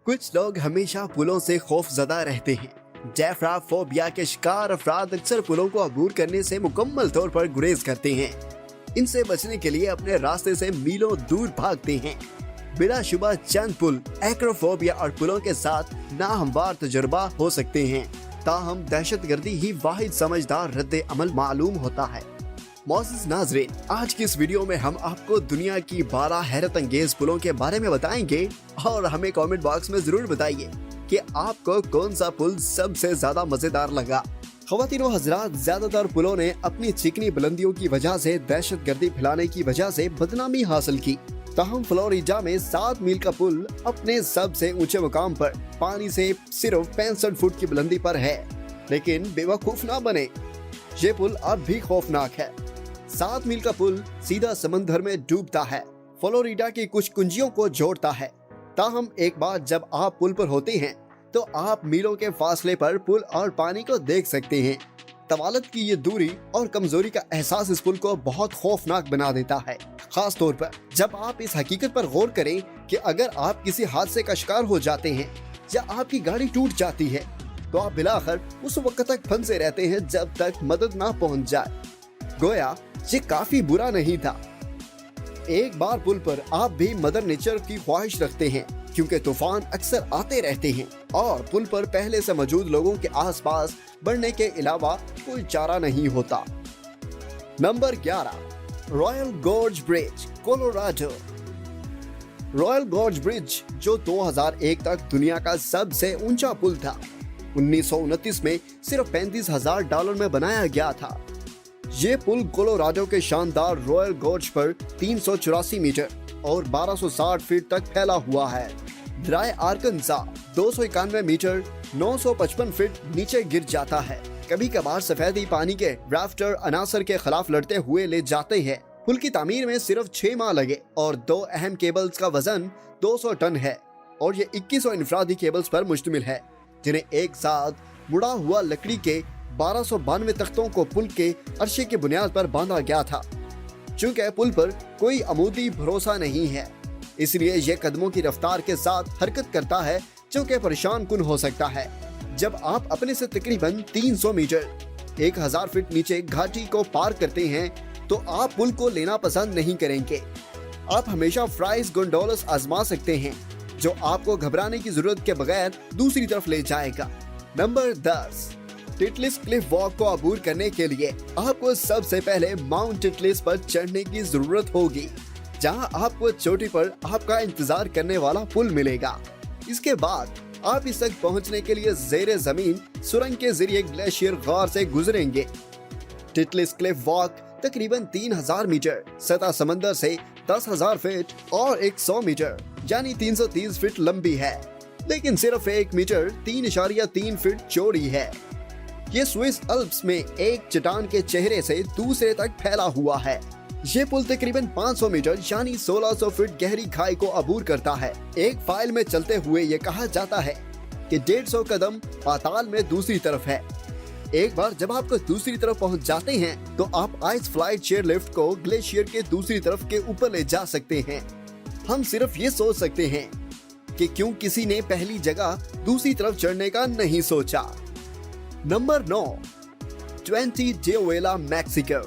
कुछ लोग हमेशा पुलों से खौफजदा रहते हैं। डेफ्राफोबिया के शिकार अफराद अक्सर पुलों को अबूर करने से मुकम्मल तौर पर गुरेज करते हैं। इनसे बचने के लिए अपने रास्ते से मीलों दूर भागते हैं। बिलाशुबा चंद पुल एक्रोफोबिया और पुलों के साथ नाहमवार तजुर्बा हो सकते हैं, ताहम दहशतगर्दी ही वाहिद समझदार रद्द अमल मालूम होता है। मोअज़्ज़िज़ नाज़रीन, आज की इस वीडियो में हम आपको दुनिया की 12 हैरत अंगेज पुलों के बारे में बताएंगे और हमें कमेंट बॉक्स में जरूर बताइए कि आपको कौन सा पुल सबसे ज्यादा मजेदार लगा। ख़वातीन व हज़रात, ज्यादातर पुलों ने अपनी चिकनी बुलंदियों की वजह से दहशतगर्दी फैलाने की वजह से बदनामी हासिल की। ताहम फ्लोरिडा में 7 मील का पुल अपने सबसे ऊंचे मुकाम पर पानी से सिर्फ 65 फुट की बुलंदी पर है, लेकिन बेवकूफ ना बने, ये पुल अब भी खौफनाक है। 7 मील का पुल सीधा समंदर में डूबता है, फ्लोरिडा की कुछ कुंजियों को जोड़ता है। ताहम एक बार जब आप पुल पर होते हैं तो आप मीलों के फासले पर पुल और पानी को देख सकते हैं। तवालत की ये दूरी और कमजोरी का एहसास इस पुल को बहुत खौफनाक बना देता है, खास तौर पर जब आप इस हकीकत पर गौर करें कि अगर आप किसी हादसे का शिकार हो जाते हैं या आपकी गाड़ी टूट जाती है तो आप बिलाखिर उस वक्त तक फंसे रहते हैं जब तक मदद ना पहुंच जाए। गोया ये काफी बुरा नहीं था। एक बार पुल पर आप भी मदर नेचर की ख्वाहिश रखते हैं, क्योंकि तूफान अक्सर आते रहते हैं और पुल पर पहले से मौजूद लोगों के आसपास बढ़ने के अलावा कोई चारा नहीं होता। Number 11, royal gorge bridge, Colorado. Royal gorge bridge, जो 2001 तक दुनिया का सबसे ऊंचा पुल था, 1929 में सिर्फ $35,000 में बनाया गया था। ये पुल कोलोराडो के शानदार रॉयल गॉर्ज पर 384 मीटर और 1260 फीट तक फैला हुआ है। ड्राई आर्कनसा 291 मीटर 955 फीट नीचे गिर जाता है। कभी कभार सफेदी पानी के राफ्टर अनासर के खिलाफ लड़ते हुए ले जाते हैं। पुल की तामीर में सिर्फ 6 माह लगे और 2 अहम केबल्स का वजन 200 टन है और ये 2100 इंफरादी केबल्स पर मुश्तमिल है, जिन्हें एक साथ मुड़ा हुआ लकड़ी के 1292 तख्तों को पुल के अर्शे की बुनियाद पर बांधा गया था। चूंकि पुल पर कोई अमूदी भरोसा नहीं है, इसलिए ये कदमों की रफ्तार के साथ हरकत करता है, जो कि परेशान कुन हो सकता है। जब आप अपने से तकरीबन 300 मीटर 1000 फीट नीचे घाटी को पार करते हैं तो आप पुल को लेना पसंद नहीं करेंगे। आप हमेशा फ्राइज गोंडोलस आजमा सकते हैं, जो आपको घबराने की जरूरत के बगैर दूसरी तरफ ले जाएगा। नंबर 10, टिटलिस क्लिफ वॉक को अबूर करने के लिए आपको सबसे पहले माउंट टिटलिस पर चढ़ने की जरूरत होगी, जहां आपको चोटी पर आपका इंतजार करने वाला पुल मिलेगा। इसके बाद आप इस तक पहुंचने के लिए ज़ेरे जमीन सुरंग के जरिए ग्लेशियर गार से गुजरेंगे। टिटलिस क्लिफ वॉक तकरीबन 3000 मीटर सतह समंदर से 10,000 फीट और 100 मीटर यानी 330 फीट लंबी है, लेकिन सिर्फ 1 मीटर 3.3 फीट चौड़ी है। ये स्विस अल्प्स में एक चट्टान के चेहरे से दूसरे तक फैला हुआ है। ये पुल तकरीबन 500 मीटर यानी 1600 फीट गहरी खाई को अबूर करता है। एक फाइल में चलते हुए ये कहा जाता है कि 150 कदम पाताल में दूसरी तरफ है। एक बार जब आप दूसरी तरफ पहुंच जाते हैं तो आप आइस फ्लाइट चेयर लिफ्ट को ग्लेशियर के दूसरी तरफ के ऊपर ले जा सकते हैं। हम सिर्फ ये सोच सकते हैं कि क्यों किसी ने पहली जगह दूसरी तरफ चढ़ने का नहीं सोचा। Number 9, 20 de Ola, Mexico.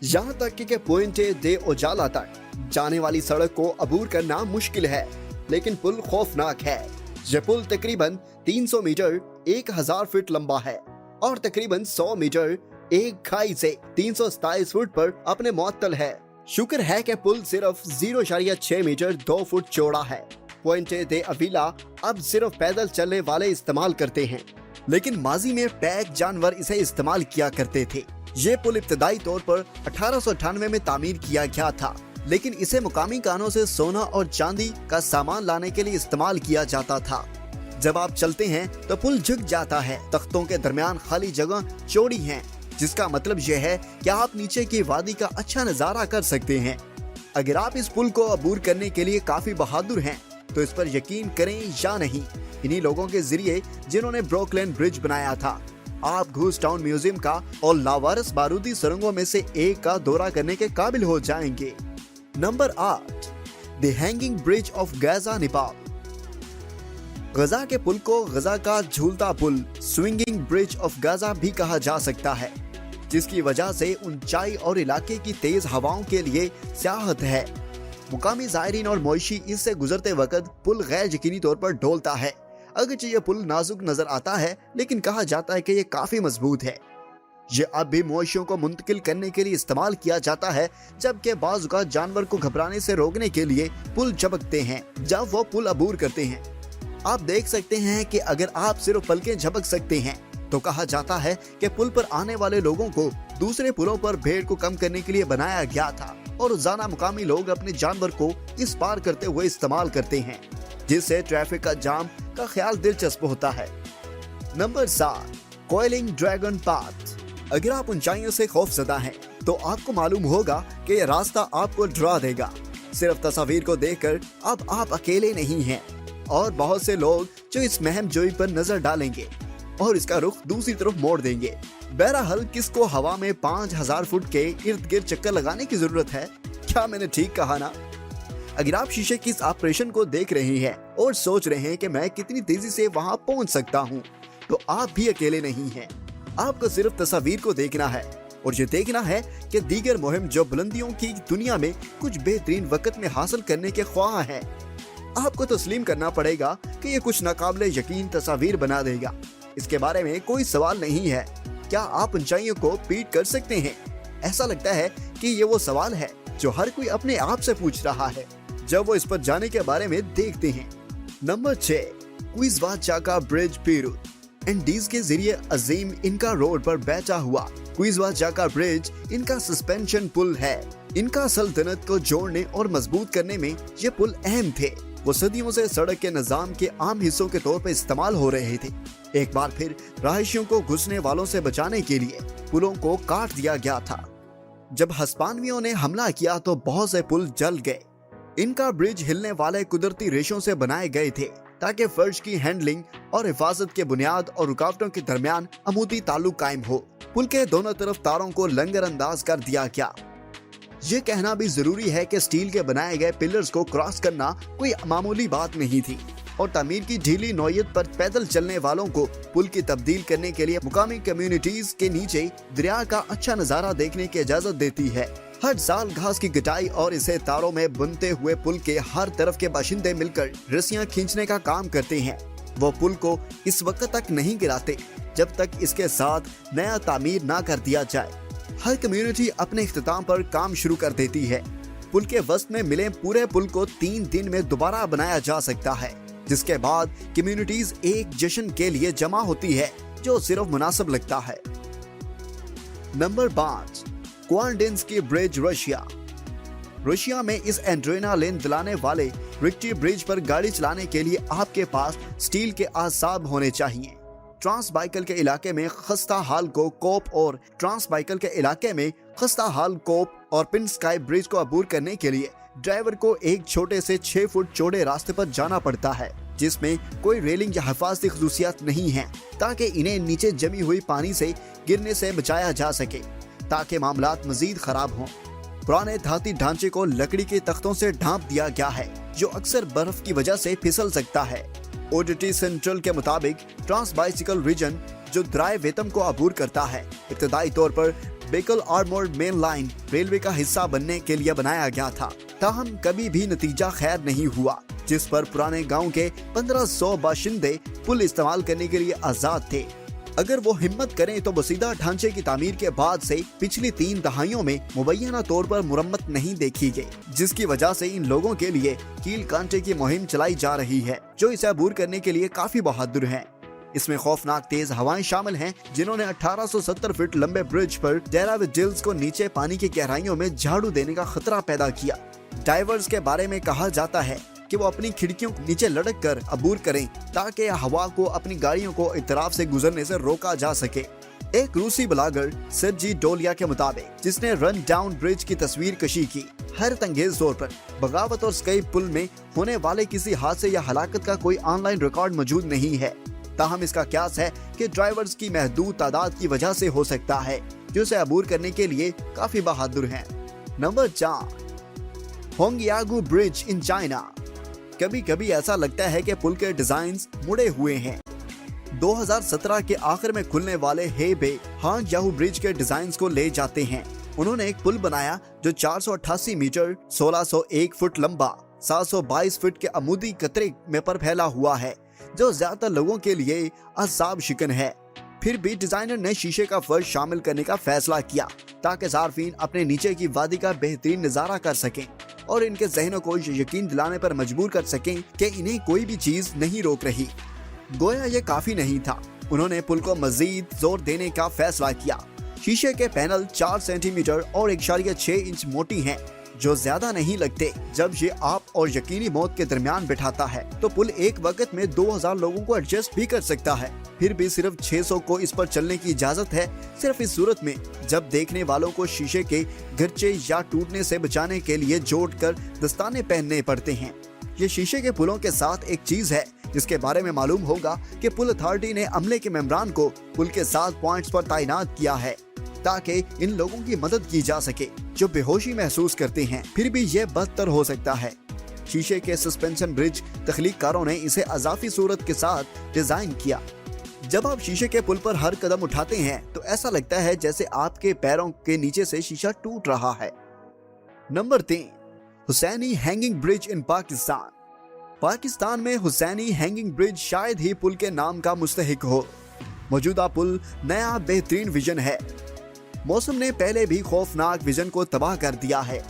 यहाँ तक कि पुएंटे दे ओजाला तक जाने वाली सड़क को अबूर करना मुश्किल है, लेकिन पुल खौफनाक है। यह पुल तकरीबन 300 मीटर 1000 फीट लंबा है और तकरीबन 100 मीटर एक खाई से 327 फुट पर अपने मुअत्तल है। शुक्र है कि पुल सिर्फ 0.6 मीटर 2 फुट चौड़ा है। पुएंटे दे अवीला अब सिर्फ पैदल चलने वाले इस्तेमाल करते हैं, लेकिन माजी में पैक जानवर इसे इस्तेमाल किया करते थे। ये पुल इब्तदाई तौर पर 1898 में तामीर किया गया था, लेकिन इसे मुकामी कानों से सोना और चांदी का सामान लाने के लिए इस्तेमाल किया जाता था। जब आप चलते हैं तो पुल झुक जाता है। तख्तों के दरमियान खाली जगह चौड़ी है, जिसका मतलब यह है कि आप नीचे की वादी का अच्छा नजारा कर सकते हैं। अगर आप इस पुल को अबूर करने के लिए काफी बहादुर हैं तो इस पर यकीन करें या नहीं, इन्हीं लोगों के जरिए जिन्होंने ब्रुकलिन ब्रिज बनाया था, आप घूस टाउन म्यूजियम का और लावारिस बारूदी सुरंगों में से एक का दौरा करने के काबिल हो जाएंगे। Number 8, the hanging bridge of Gaja, Nepal. Gaja के पुल को गजा का झूलता पुल, स्विंगिंग ब्रिज ऑफ गाजा भी कहा जा सकता है, जिसकी वजह से ऊंचाई और इलाके की तेज हवाओं के लिए सियाहत है। मुकामी ज़ायरीन और मोइशी इससे गुजरते वक्त पुल गैर यकीनी तौर पर डोलता है। अगरचे ये पुल नाजुक नजर आता है, लेकिन कहा जाता है कि ये काफी मजबूत है। ये अब भी मोइशियों को मुंतकिल करने के लिए इस्तेमाल किया जाता है, जबकि बाज़ औक़ात जानवर को घबराने से रोकने के लिए पुल झपकते हैं जब वो पुल अबूर करते हैं। आप देख सकते हैं कि अगर आप सिर्फ पलकें झपक सकते हैं तो कहा जाता है कि पुल पर आने वाले लोगों को दूसरे पुलों पर भीड़ को कम करने के लिए बनाया गया था और रोजाना मुकामी लोग अपने जानवर को इस पार करते हुए इस्तेमाल करते हैं, जिससे ट्रैफिक का जाम का ख्याल दिलचस्प होता है। Number 7, coiling dragon path. अगर आप ऊंचाइयों से खौफजदा हैं तो आपको मालूम होगा कि यह रास्ता आपको डरा देगा। सिर्फ तस्वीर को देखकर अब आप अकेले नहीं हैं और बहुत से लोग जो इस महम जोई पर नजर डालेंगे और इसका रुख दूसरी तरफ मोड़ देंगे। बहरहाल किसको हवा में 5000 फुट के इर्द गिर्द चक्कर लगाने की जरूरत है? क्या मैंने ठीक कहा ना? अगर आप शीशे की इस ऑपरेशन को देख रहे हैं और सोच रहे हैं कि मैं कितनी तेजी से वहां पहुंच सकता हूं, तो आप भी अकेले नहीं हैं। आपको सिर्फ तस्वीर को देखना है और ये देखना है कि दीगर मुहिम जो बुलंदियों की दुनिया में कुछ बेहतरीन वक्त में हासिल करने के ख्वाह है। आपको तस्लीम करना पड़ेगा कि ये कुछ नाकाबिले यकीन तस्वीर बना देगा। इसके बारे में कोई सवाल नहीं है। क्या आप ऊंचाइयों को बीट कर सकते हैं? ऐसा लगता है कि ये वो सवाल है जो हर कोई अपने आप से पूछ रहा है जब वो इस पर जाने के बारे में देखते हैं। Number 6, Q'eswachaka bridge, Peru. Andes के जरिए अजीम इनका रोड पर बैठा हुआ क्विज़वाचाका ब्रिज इनका सस्पेंशन पुल है। इनका सल्तनत को जोड़ने और मजबूत करने में ये पुल अहम थे। वो सदियों से सड़क के निजाम के आम हिस्सों के तौर पर इस्तेमाल हो रहे थे। एक बार फिर रहायशियों को घुसने वालों से बचाने के लिए पुलों को काट दिया गया था। जब हस्पानवियों ने हमला किया तो बहुत से पुल जल गए। इनका ब्रिज हिलने वाले कुदरती रेशों से बनाए गए थे ताकि फर्श की हैंडलिंग और हिफाजत के बुनियाद और रुकावटों के दरमियान अमूदी ताल्लुक कायम हो। पुल के दोनों तरफ तारों को लंगर अंदाज कर दिया गया। ये कहना भी जरूरी है कि स्टील के बनाए गए पिलर्स को क्रॉस करना कोई मामूली बात नहीं थी और तामीर की ढीली नौयत पर पैदल चलने वालों को पुल की तब्दील करने के लिए मुकामी कम्युनिटीज के नीचे दरिया का अच्छा नजारा देखने की इजाजत देती है। हर साल घास की कटाई और इसे तारों में बुनते हुए पुल के हर तरफ के बाशिंदे मिलकर रस्सियां खींचने का काम करते हैं। वो पुल को इस वक्त तक नहीं गिराते जब तक इसके साथ नया तामीर ना कर दिया जाए। हर कम्युनिटी अपने इख्तिताम पर काम शुरू कर देती है। पुल के वस्त में मिले पूरे पुल को 3 दिन में दोबारा बनाया जा सकता है, जिसके बाद कम्युनिटीज एक जश्न के लिए जमा होती है जो सिर्फ मुनासिब लगता है। Number 5, Kvandinsky bridge, Russia. Russia में इस एड्रेनालिन दिलाने वाले रिक्टी ब्रिज पर गाड़ी चलाने के लिए आपके पास स्टील के आसाब होने चाहिए। ट्रांसबाइकल के इलाके में खस्ता हाल को कोप और ट्रांसबाइकल के इलाके में खस्ता हाल कोप और पिनस्काई ब्रिज को अबूर करने के लिए ड्राइवर को एक छोटे से 6 फुट चौड़े रास्ते पर जाना पड़ता है, जिसमें कोई रेलिंग या हिफाजती खसूसियात नहीं है, ताकि इन्हें नीचे जमी हुई पानी से गिरने से बचाया जा सके ताकि मामलात मजीद खराब हों। पुराने धाती ढांचे को लकड़ी के तख्तों से ढांप दिया गया है जो अक्सर बर्फ की वजह से फिसल सकता है। ओडिटी सेंट्रल के मुताबिक ट्रांस बाइसिकल रीजन जो द्राय वेतम को अबूर करता है, इब्तदाई तौर पर बेकल आर्मोर्ड मेन लाइन रेलवे का हिस्सा बनने के लिए बनाया गया था, ताहम कभी भी नतीजा खैर नहीं हुआ, जिस पर पुराने गांव के 1500 बाशिंदे पुल इस्तेमाल करने के लिए आजाद थे। अगर वो हिम्मत करें तो बसीदा ढांचे की तामीर के बाद से पिछली 3 दहाइयों में मुबैना तौर पर मुरम्मत नहीं देखी गई, जिसकी वजह से इन लोगों के लिए कील कांटे की मुहिम चलाई जा रही है जो इसे अबूर करने के लिए काफी बहादुर हैं। इसमें खौफनाक तेज हवाएं शामिल हैं, जिन्होंने 1870 फीट लंबे ब्रिज पर डेराविडिल्स को नीचे पानी की गहराइयों में झाड़ू देने का खतरा पैदा किया। डाइवर्स के बारे में कहा जाता है कि वो अपनी खिड़कियों को नीचे लटक कर अबूर करें ताकि हवा को अपनी गाड़ियों को इतराफ से गुजरने से रोका जा सके। एक रूसी ब्लॉगर सर्जी डोलिया के मुताबिक, जिसने रन डाउन ब्रिज की तस्वीर कशी की, हैरत अंगेज तौर पर बगावत और स्काई पुल में होने वाले किसी हादसे या हलाकत का कोई ऑनलाइन रिकॉर्ड मौजूद नहीं है। ताहम इसका क्यास है कि ड्राइवर्स की महदूद तादाद की वजह से हो सकता है, जो इसे अबूर करने के लिए काफी बहादुर हैं। Number 4, Hongyagu bridge in China. कभी कभी ऐसा लगता है कि पुल के डिजाइन्स मुड़े हुए हैं। 2017 के आखिर में खुलने वाले हेबे हांगजाहु ब्रिज के डिजाइन्स को ले जाते हैं। उन्होंने एक पुल बनाया जो 488 मीटर 1601 फुट लंबा 722 फुट के अमूदी कतरे में पर फैला हुआ है, जो ज्यादातर लोगों के लिए अज़ाब शिकन है। फिर भी डिजाइनर ने शीशे का फर्श शामिल करने का फैसला किया ताकि सार्फिन अपने नीचे की वादी का बेहतरीन नजारा कर सकें और इनके जहनों को यकीन दिलाने पर मजबूर कर सकें कि इन्हें कोई भी चीज नहीं रोक रही। गोया ये काफी नहीं था, उन्होंने पुल को मजीद जोर देने का फैसला किया। शीशे के पैनल 4 सेंटीमीटर और 1.6 इंच मोटी हैं, जो ज्यादा नहीं लगते। जब ये आप और यकीनी मौत के दरमियान बिठाता है तो पुल एक वक्त में 2000 लोगों को एडजस्ट भी कर सकता है। फिर भी सिर्फ 600 को इस पर चलने की इजाजत है, सिर्फ इस सूरत में जब देखने वालों को शीशे के गरचे या टूटने से बचाने के लिए जोड़कर दस्ताने पहनने पड़ते हैं। ये शीशे के पुलों के साथ एक चीज है जिसके बारे में मालूम होगा कि पुल अथॉरिटी ने अमले के मेंबरान को पुल के 7 पॉइंट्स पर तैनात किया है ताकि इन लोगों की मदद की जा सके जो बेहोशी महसूस करते हैं। फिर भी ये बदतर हो सकता है। शीशे के सस्पेंशन ब्रिज तख्लीककारों ने इसे अजाफी सूरत के साथ डिजाइन किया। जब आप शीशे के पुल पर हर कदम उठाते हैं तो ऐसा लगता है जैसे आपके पैरों के नीचे से शीशा टूट रहा है। Number 3, Hussaini hanging bridge in Pakistan. Pakistan में हुसैनी हैंगिंग ब्रिज शायद ही पुल के नाम का मुस्तहिक हो। मौजूदा पुल नया बेहतरीन विजन है। मौसम ने पहले भी खौफनाक विजन को तबाह कर दिया है।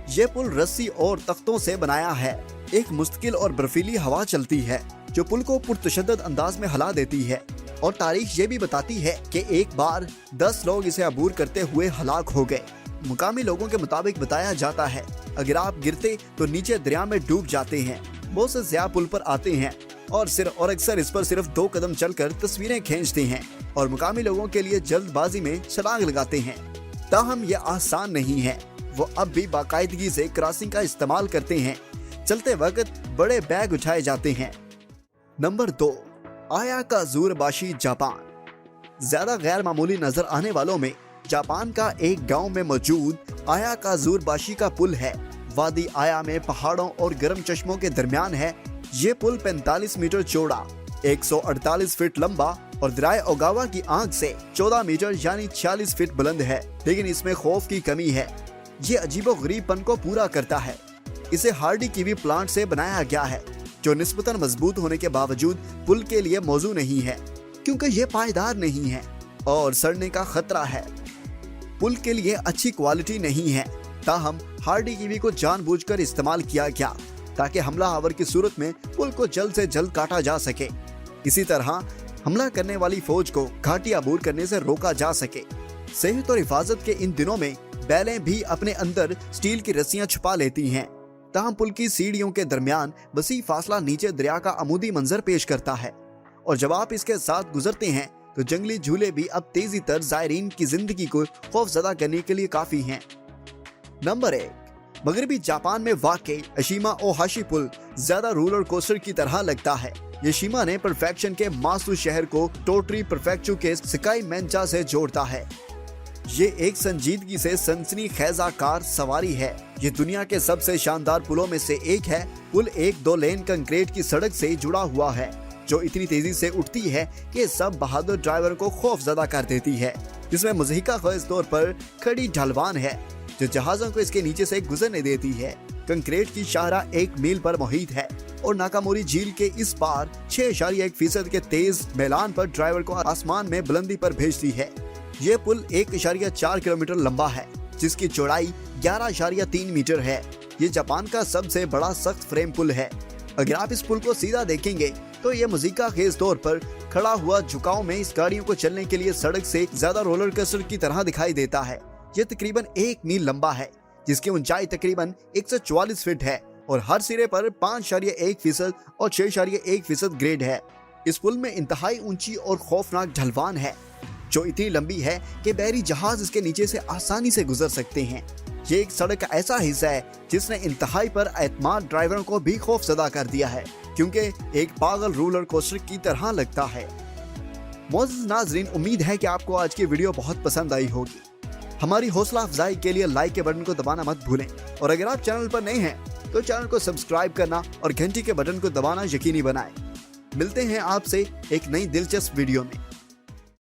ये पुल रस्सी और तख्तों से बनाया है। एक मुस्तकिल और बर्फीली हवा चलती है जो पुल को पुरतशद्दद अंदाज में हिला देती है और तारीख ये भी बताती है कि एक बार 10 लोग इसे अबूर करते हुए हलाक हो गए। मुकामी लोगों के मुताबिक बताया जाता है अगर आप गिरते तो नीचे दरिया में डूब जाते हैं। बहुत से ज़िया पुल पर आते हैं और अक्सर इस पर सिर्फ 2 कदम चलकर तस्वीरें खींचते हैं और मुकामी लोगों के लिए जल्दबाजी में छलांग लगाते हैं। ताहम ये आसान नहीं है। वो अब भी बाकायदगी से क्रॉसिंग का इस्तेमाल करते हैं। चलते वक्त बड़े बैग उठाए जाते हैं। Number 2, Iya Kazurabashi Japan. ज्यादा गैर मामूली नजर आने वालों में जापान का एक गांव में मौजूद आयाकाज़ुरबाशी का पुल है। वादी आया में पहाड़ों और गर्म चश्मों के दरमियान है। ये पुल 45 मीटर चौड़ा, 148 फीट लंबा और दरिया ओगावा की आंख से 14 मीटर यानी 46 फीट बुलंद है। लेकिन इसमें खौफ की कमी है। ये अजीबोगरीबपन को पूरा करता है। इसे हार्डी कीवी प्लांट से बनाया गया है जो निस्बतन मजबूत होने के बावजूद पुल के लिए मौजू नहीं है क्योंकि ये पायदार नहीं है और सड़ने का खतरा है। पुल के लिए अच्छी क्वालिटी नहीं है। ताहम हार्डी कीवी को जानबूझकर इस्तेमाल किया गया ताकि हमलावर की सूरत में पुल को जल्द से जल्द काटा जा सके। इसी तरह हमला करने वाली फौज को घाटी अबूर करने से रोका जा सके। सेहत और हिफाजत के इन दिनों में बैलें भी अपने अंदर स्टील की रस्सियां छुपा लेती हैं। ताहम पुल की सीढ़ियों के दरमियान वसी फासला नीचे दरिया का अमूदी मंजर पेश करता है और जब आप इसके साथ गुजरते हैं तो जंगली झूले भी अब तेजी तर जायरीन की जिंदगी को खौफजदा करने के लिए काफी हैं। नंबर 1, मगरबी जापान में वाक़ई अशीमा ओहाशी पुल ज्यादा रोलर कोस्टर की तरह लगता है। यशीमा ने परफेक्शन के मासू शहर को टोटरी प्रीफेक्चर के सिकाई मेंचा से जोड़ता है। ये एक संजीदगी से सनसनी खेजाकार सवारी है। ये दुनिया के सबसे शानदार पुलों में से एक है। पुल एक 2 लेन कंक्रीट की सड़क से जुड़ा हुआ है जो इतनी तेजी से उठती है कि सब बहादुर ड्राइवर को खौफजदा कर देती है। इसमें मुज़हिका ख़ास तौर पर खड़ी ढलवान है जो जहाज़ों को इसके नीचे से गुजरने देती है। कंक्रीट की शाहराह 1 मील पर मुहित है और नाकामोरी झील के इस पार 6.1% के तेज मैलान पर ड्राइवर को आसमान में बुलंदी पर भेजती है। ये पुल 1.4 किलोमीटर लंबा है जिसकी चौड़ाई 11.3 मीटर है। ये जापान का सबसे बड़ा सख्त फ्रेम पुल है। अगर आप इस पुल को सीधा देखेंगे तो ये मुज़हिका खेज तौर पर खड़ा हुआ झुकाव में इस गाड़ियों को चलने के लिए सड़क से ज्यादा रोलर कोस्टर की तरह दिखाई देता है। ये तकरीबन 1 मील लंबा है जिसकी ऊंचाई तकरीबन 144 फीट है और हर सिरे पर 5.1% और 6.1% ग्रेड है। इस पुल में इंतहाई ऊंची और खौफनाक ढलवान है जो इतनी लंबी है कि बहरी जहाज इसके नीचे से आसानी से गुजर सकते हैं। ये एक सड़क का ऐसा हिस्सा है जिसने इंतहाई पर एतमाद ड्राइवरों को भी खौफजदा कर दिया है क्योंकि एक पागल रोलर कोस्टर की तरह लगता है। मोअज़्ज़िज़ नाज़रीन, उम्मीद है कि आपको आज की वीडियो बहुत पसंद आई होगी। हमारी हौसला अफजाई के लिए लाइक के बटन को दबाना मत भूलें और अगर आप चैनल पर नए हैं तो चैनल को सब्सक्राइब करना और घंटी के बटन को दबाना यकीनी बनाएं। मिलते हैं आपसे एक नई दिलचस्प वीडियो में।